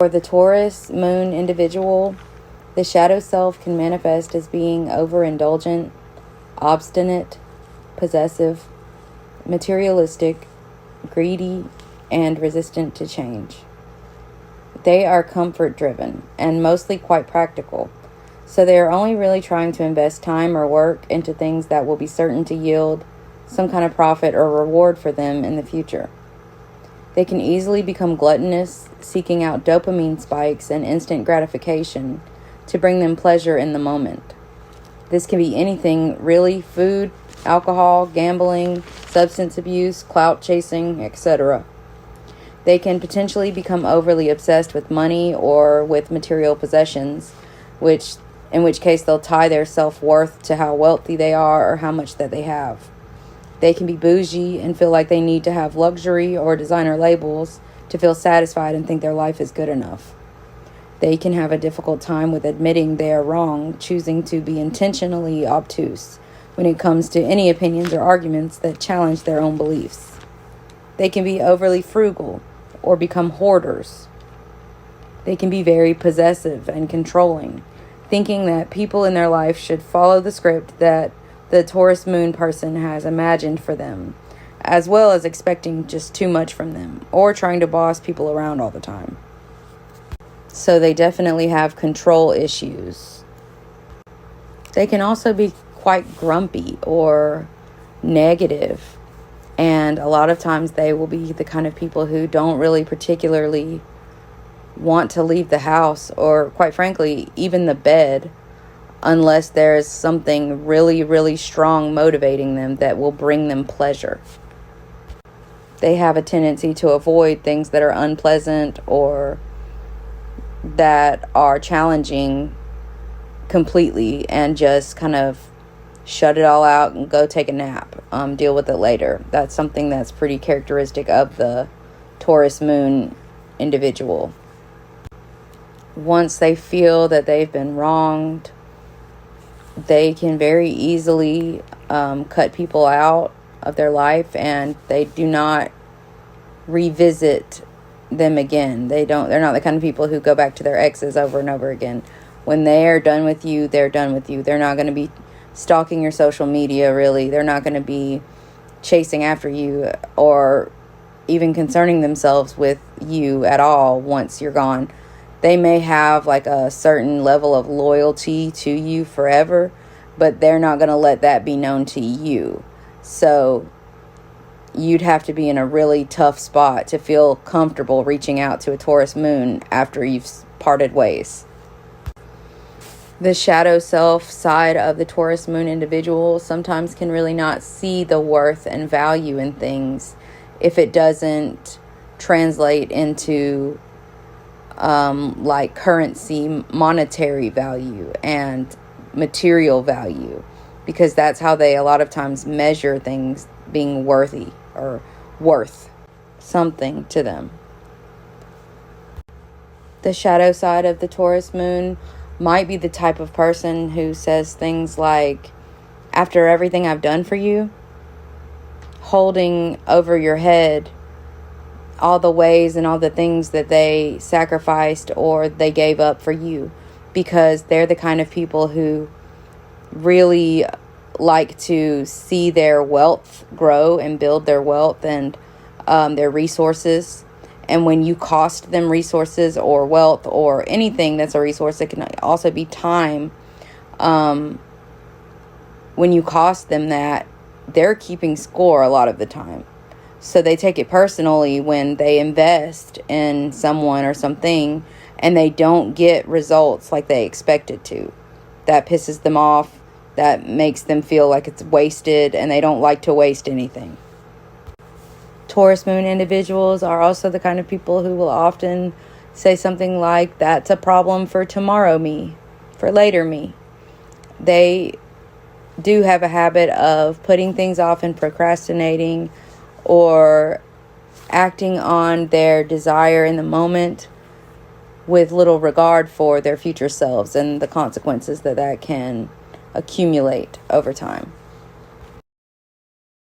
For the Taurus moon individual, the shadow self can manifest as being overindulgent, obstinate, possessive, materialistic, greedy, and resistant to change. They are comfort driven and mostly quite practical, so they are only really trying to invest time or work into things that will be certain to yield some kind of profit or reward for them in the future. They can easily become gluttonous, seeking out dopamine spikes and instant gratification to bring them pleasure in the moment. This can be anything, really: food, alcohol, gambling, substance abuse, clout chasing, etc. They can potentially become overly obsessed with money or with material possessions, in which case they'll tie their self-worth to how wealthy they are or how much that they have. They can be bougie and feel like they need to have luxury or designer labels to feel satisfied and think their life is good enough. They can have a difficult time with admitting they are wrong, choosing to be intentionally obtuse when it comes to any opinions or arguments that challenge their own beliefs. They can be overly frugal or become hoarders. They can be very possessive and controlling, thinking that people in their life should follow the script that the Taurus moon person has imagined for them, as well as expecting just too much from them, or trying to boss people around all the time. So they definitely have control issues. They can also be quite grumpy or negative, and a lot of times they will be the kind of people who don't really particularly want to leave the house, or quite frankly, even the bed, unless there's something really, really strong motivating them that will bring them pleasure. They have a tendency to avoid things that are unpleasant or that are challenging completely and just kind of shut it all out and go take a nap, deal with it later. That's something that's pretty characteristic of the Taurus moon individual. Once they feel that they've been wronged, they can very easily cut people out of their life, and they do not revisit them again. They're not the kind of people who go back to their exes over and over again. When they are done with you, they're done with you. They're not going to be stalking your social media, really. They're not going to be chasing after you or even concerning themselves with you at all once you're gone. They may have like a certain level of loyalty to you forever, but they're not going to let that be known to you. So you'd have to be in a really tough spot to feel comfortable reaching out to a Taurus moon after you've parted ways. The shadow self side of the Taurus moon individual sometimes can really not see the worth and value in things if it doesn't translate into like currency, monetary value, and material value, because that's how they a lot of times measure things being worthy or worth something to them. The shadow side of the Taurus moon might be the type of person who says things like, after everything I've done for you, holding over your head all the ways and all the things that they sacrificed or they gave up for you, because they're the kind of people who really like to see their wealth grow and build their wealth and their resources. And when you cost them resources or wealth or anything that's a resource, it can also be time. When you cost them that, they're keeping score a lot of the time. So they take it personally when they invest in someone or something and they don't get results like they expected to. That pisses them off. That makes them feel like it's wasted, and they don't like to waste anything. Taurus moon individuals are also the kind of people who will often say something like, that's a problem for tomorrow me, for later me. They do have a habit of putting things off and procrastinating or acting on their desire in the moment with little regard for their future selves and the consequences that can accumulate over time.